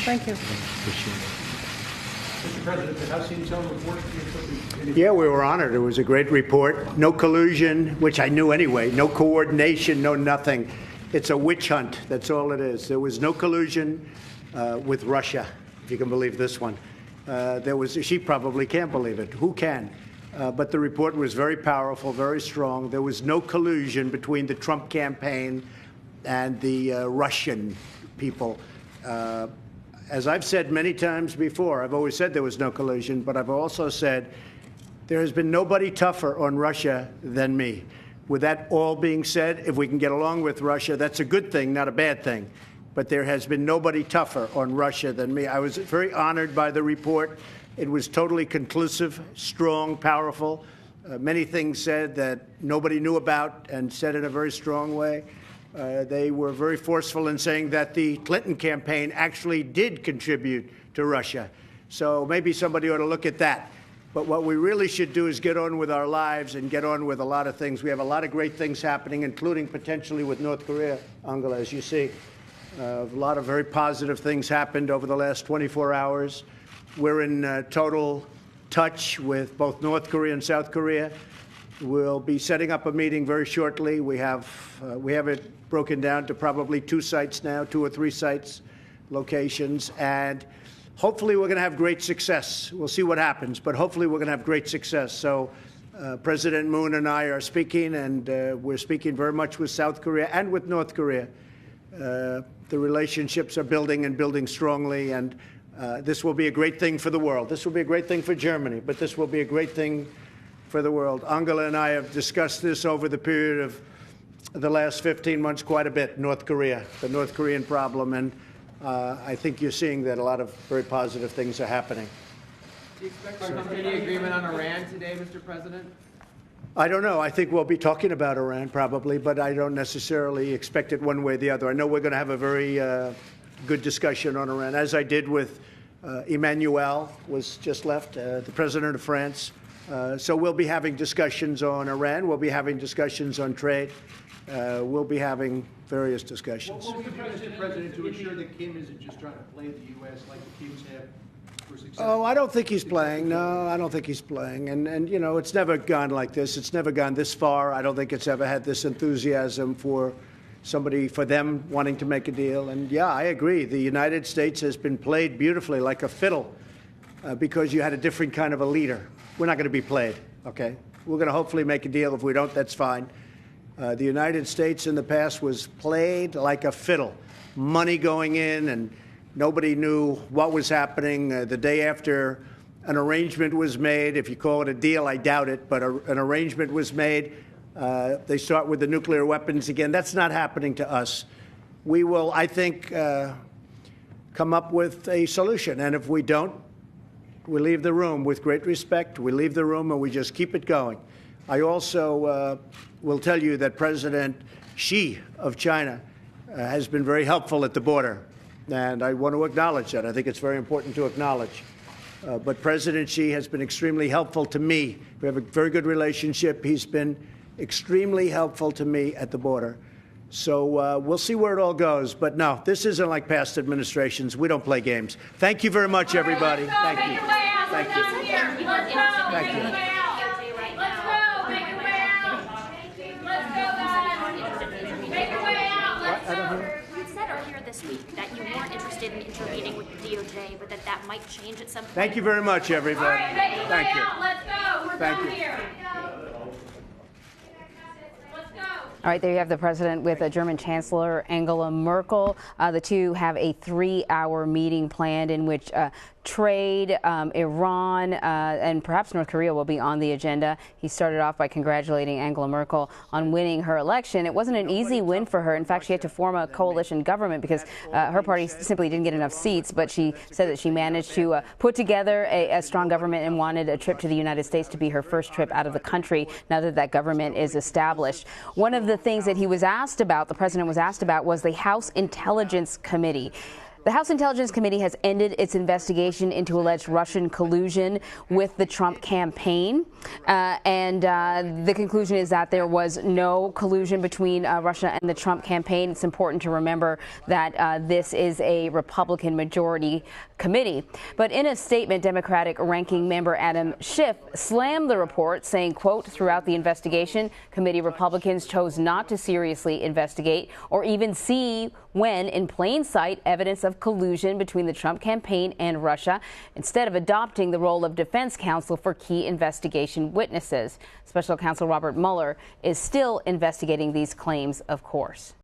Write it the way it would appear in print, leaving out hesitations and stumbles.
Thank you. Appreciate it. Mr. President, the House Intel report. Yeah, we were honored. It was a great report. No collusion, which I knew anyway. No coordination, no nothing. It's a witch hunt. That's all it is. There was no collusion with Russia, if you can believe this one. She probably can't believe it. Who can? But the report was very powerful, very strong. There was no collusion between the Trump campaign and the Russian people. As I've said many times before, I've always said there was no collusion, but I've also said there has been nobody tougher on Russia than me. With that all being said, if we can get along with Russia, that's a good thing, not a bad thing. But there has been nobody tougher on Russia than me. I was very honored by the report. It was totally conclusive, strong, powerful. Many things said that nobody knew about and said in a very strong way. They were very forceful in saying that the Clinton campaign actually did contribute to Russia. So maybe somebody ought to look at that. But what we really should do is get on with our lives and get on with a lot of things. We have a lot of great things happening, including potentially with North Korea, Angela, as you see. A lot of very positive things happened over the last 24 hours. We're in total touch with both North Korea and South Korea. We'll be setting up a meeting very shortly. We have it broken down to probably 2 sites now, 2 or 3 sites, locations, and hopefully we're going to have great success. We'll see what happens, but hopefully we're going to have great success. So President Moon and I are speaking, and we're speaking very much with South Korea and with North Korea. The relationships are building and building strongly, and this will be a great thing for the world. This will be a great thing for Germany, but this will be a great thing for the world. Angela and I have discussed this over the period of the last 15 months quite a bit, North Korea, the North Korean problem, and I think you're seeing that a lot of very positive things are happening. Do you expect there to come any agreement on Iran today, Mr. President? I don't know. I think we'll be talking about Iran probably, but I don't necessarily expect it one way or the other. I know we're going to have a very good discussion on Iran, as I did with Emmanuel, was just left, the president of France. So we'll be having discussions on Iran. We'll be having discussions on trade. We'll be having various discussions. What will you do, Mr. President, to ensure that Kim isn't just trying to play the U.S. like the Kims have for success? Oh, I don't think he's playing. No, I don't think he's playing. And you know, it's never gone like this. It's never gone this far. I don't think it's ever had this enthusiasm for them wanting to make a deal. And yeah, I agree. The United States has been played beautifully like a fiddle because you had a different kind of a leader. We're not going to be played, okay? We're going to hopefully make a deal. If we don't, that's fine. The United States in the past was played like a fiddle. Money going in, and nobody knew what was happening. The day after an arrangement was made, if you call it a deal, I doubt it, but an arrangement was made. They start with the nuclear weapons again. That's not happening to us. We will, I think, come up with a solution. And if we don't, we leave the room with great respect. We leave the room and we just keep it going. I also will tell you that President Xi of China has been very helpful at the border. And I want to acknowledge that. I think it's very important to acknowledge. But President Xi has been extremely helpful to me. We have a very good relationship. He's been extremely helpful to me at the border. So we'll see where it all goes. But no, this isn't like past administrations. We don't play games. Thank you very much, everybody. Thank you. Thank you. Thank you. You said earlier this week that you weren't interested in intervening with the DOJ, but that might change at some point. Thank you very much, everybody. Thank you. Let's go. We're done here. All right, there you have the president with German Chancellor Angela Merkel. The two have a 3-hour meeting planned in which trade, Iran, and perhaps North Korea will be on the agenda. He started off by congratulating Angela Merkel on winning her election. It wasn't an easy win for her. In fact, she had to form a coalition government because her party simply didn't get enough seats. But she said that she managed to put together a strong government and wanted a trip to the United States to be her first trip out of the country now that that government is established. One of the things that he was asked about, the president was asked about, was the House Intelligence Committee. The House Intelligence Committee has ended its investigation into alleged Russian collusion with the Trump campaign. The conclusion is that there was no collusion between Russia and the Trump campaign. It's important to remember that this is a Republican majority committee. But in a statement, Democratic ranking member Adam Schiff slammed the report, saying, quote, throughout the investigation, committee Republicans chose not to seriously investigate or even see when, in plain sight, evidence of collusion between the Trump campaign and Russia, instead of adopting the role of defense counsel for key investigation witnesses. Special counsel Robert Mueller is still investigating these claims, of course.